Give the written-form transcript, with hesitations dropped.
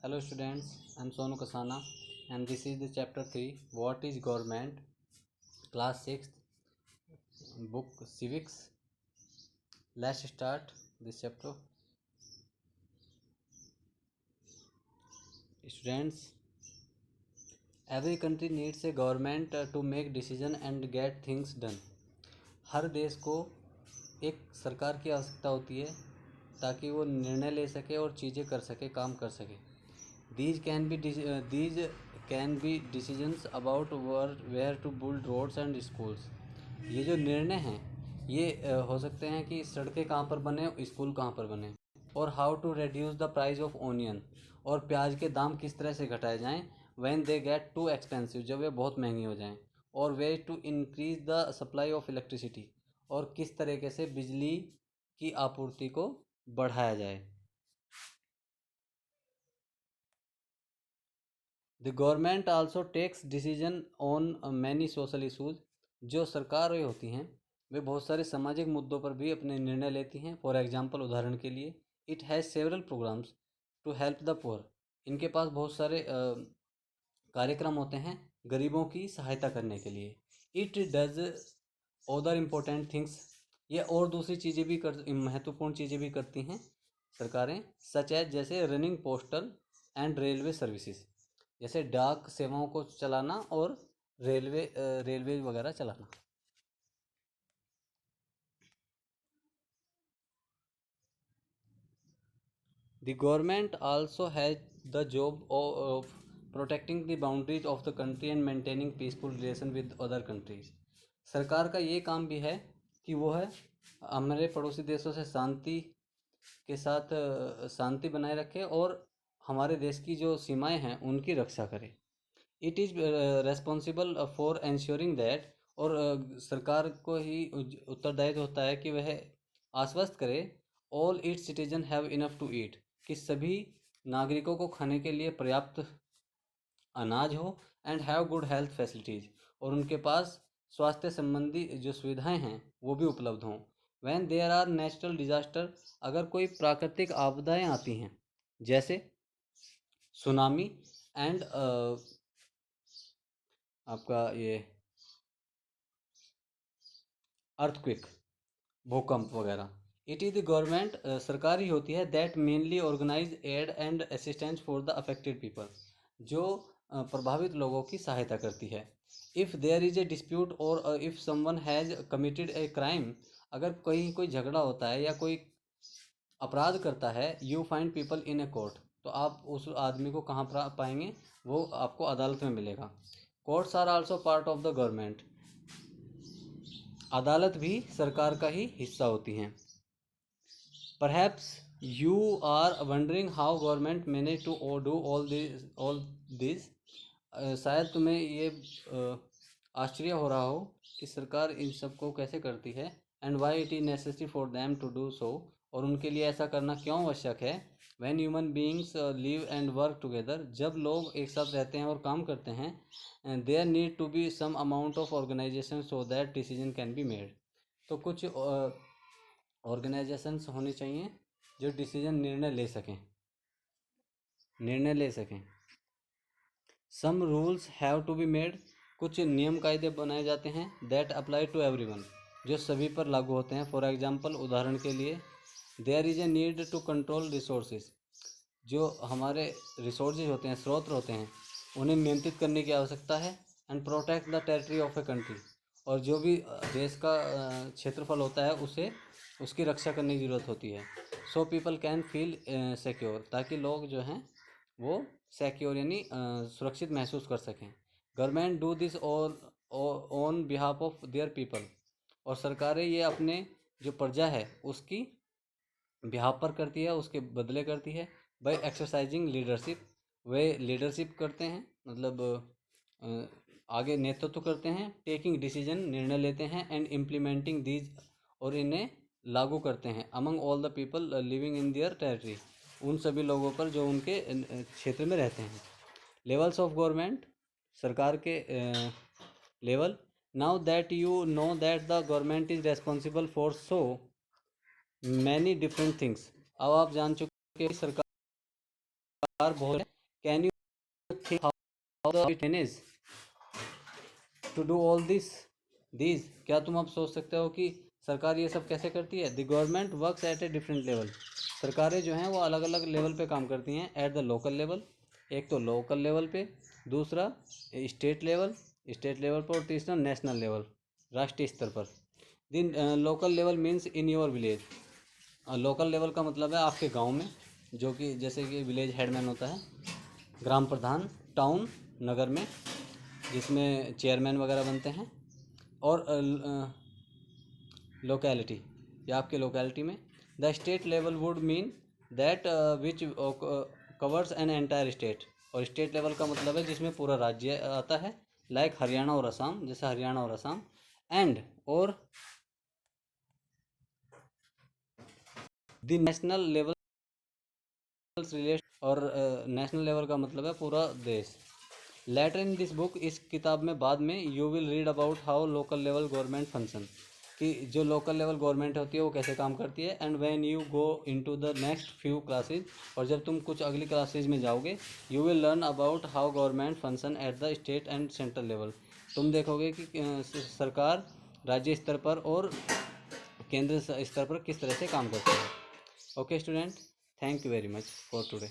Hello students, I am Sonu Kasana and this is the chapter 3 What is Government, class 6th, book Civics. Let's start this chapter. Students, every country needs a government to make decision and get things done. हर देश को एक सरकार की आवश्यकता होती है ताकि वो निर्णय ले सके और चीज़ें कर सके, काम कर सके. These can be decisions about where to build roads and schools. ये जो निर्णय हैं ये हो सकते हैं कि सड़कें कहाँ पर बने, स्कूल कहाँ पर बने, और how to reduce the price of onion, और प्याज के दाम किस तरह से घटाए जाएं when they get too expensive, जब वे बहुत महंगी हो जाएं, और way to increase the supply of electricity, और किस तरीके से बिजली की आपूर्ति को बढ़ाया जाए. The government also takes decision on many social issues. जो सरकारें होती हैं वे बहुत सारे सामाजिक मुद्दों पर भी अपने निर्णय लेती हैं. फॉर एग्जांपल, उदाहरण के लिए, it has several programmes to help the poor. इनके पास बहुत सारे कार्यक्रम होते हैं गरीबों की सहायता करने के लिए. It does other important things. ये और दूसरी चीज़ें भी महत्वपूर्ण चीज़ें भी करती हैं सरकारें, सच एज जैसे running postal and railway services, जैसे डाक सेवाओं को चलाना और रेलवे वगैरह चलाना. The government also has the job of protecting the boundaries of the country and maintaining peaceful relation with other countries. सरकार का ये काम भी है कि वो है हमारे पड़ोसी देशों से शांति बनाए रखे और हमारे देश की जो सीमाएं हैं उनकी रक्षा करे. It is responsible for ensuring that, और सरकार को ही उत्तरदायित्व होता है कि वह आश्वस्त करे all its citizen have enough to eat, कि सभी नागरिकों को खाने के लिए पर्याप्त अनाज हो, and have good health facilities, और उनके पास स्वास्थ्य संबंधी जो सुविधाएं हैं वो भी उपलब्ध हों. When there are natural disaster, अगर कोई प्राकृतिक आपदाएं आती हैं जैसे सुनामी एंड आपका ये अर्थक्विक, भूकंप वगैरह, इट इज़ द गवर्नमेंट, सरकार ही होती है that mainly organised and assistance for the affected people, जो प्रभावित लोगों की सहायता करती है. If there is a dispute और if someone has committed a crime, अगर कहीं कोई झगड़ा होता है या कोई अपराध करता है, you find people in a court, तो आप उस आदमी को कहाँ पर पाएंगे, वो आपको अदालत में मिलेगा. Courts are also part of the government. अदालत भी सरकार का ही हिस्सा होती हैं. Perhaps you are wondering how government manage to do all this. शायद तुम्हें ये आश्चर्य हो रहा हो कि सरकार इन सब को कैसे करती है, and why it is necessary for them to do so, और उनके लिए ऐसा करना क्यों आवश्यक है. When human beings live and work together, जब लोग एक साथ रहते हैं और काम करते हैं, and there need to be some amount of organization so that decision can be made. तो कुछ ऑर्गेनाइजेशंस होनी चाहिए जो निर्णय ले सकें. some rules have to be made, कुछ नियम कायदे बनाए जाते हैं that apply to everyone, जो सभी पर लागू होते हैं. फॉर एग्जांपल, उदाहरण के लिए, there is a need to control resources, जो हमारे रिसोर्सेज होते हैं, स्रोत होते हैं, उन्हें नियंत्रित करने की आवश्यकता है. And protect the territory of a country, और जो भी देश का क्षेत्रफल होता है उसे उसकी रक्षा करने की ज़रूरत होती है. So people can feel secure, ताकि लोग जो हैं वो सिक्योर यानी सुरक्षित महसूस कर सकें. Government do this on behalf of their people, और सरकारें ये अपने जो प्रजा है उसकी बिहाफ पर करती है, उसके बदले करती है. बाय एक्सरसाइजिंग लीडरशिप, वे लीडरशिप करते हैं, मतलब आगे नेतृत्व करते हैं. टेकिंग डिसीजन, निर्णय लेते हैं. एंड इम्प्लीमेंटिंग दीज, और इन्हें लागू करते हैं. Among all the people living in their territory, उन सभी लोगों पर जो उनके क्षेत्र में रहते हैं. लेवल्स ऑफ गवर्नमेंट, सरकार के level. Now that you know that the government is responsible for so many different things, अब आप जान चुके सरकार बहुत है। Can you think how the manage to do all this, क्या तुम अब सोच सकते हो कि सरकार ये सब कैसे करती है? The government works at a different level, सरकारें जो हैं वो अलग अलग लेवल पे काम करती हैं। एट द लोकल लेवल, एक तो लोकल लेवल पे, दूसरा स्टेट लेवल, पर, और तीसरा नेशनल लेवल, राष्ट्रीय स्तर पर। दिन local level means in your village, local level का मतलब है आपके गांव में, जो कि जैसे कि विलेज हेडमैन होता है, ग्राम प्रधान, टाउन नगर में जिसमें चेयरमैन वगैरह बनते हैं, और लोकेलिटी या आपके लोकेलिटी में। The state level would mean that which covers an entire state, और स्टेट लेवल का मतलब है जिसमें पूरा राज्य आता है, लाइक हरियाणा और असम, जैसे हरियाणा और असम। एंड और द नेशनल लेवल रिलेट, और नेशनल लेवल का मतलब है पूरा देश। लेटर इन दिस बुक, इस किताब में बाद में, you will read about how local level government function, कि जो लोकल लेवल गवर्नमेंट होती है वो कैसे काम करती है। And when you go into the next few classes, और जब तुम कुछ अगली क्लासेज में जाओगे, you will learn about how government function at the state and central level, तुम देखोगे कि सरकार राज्य स्तर पर और केंद्र स्तर पर किस तरह से काम करती है। Okay student, thank you very much for today.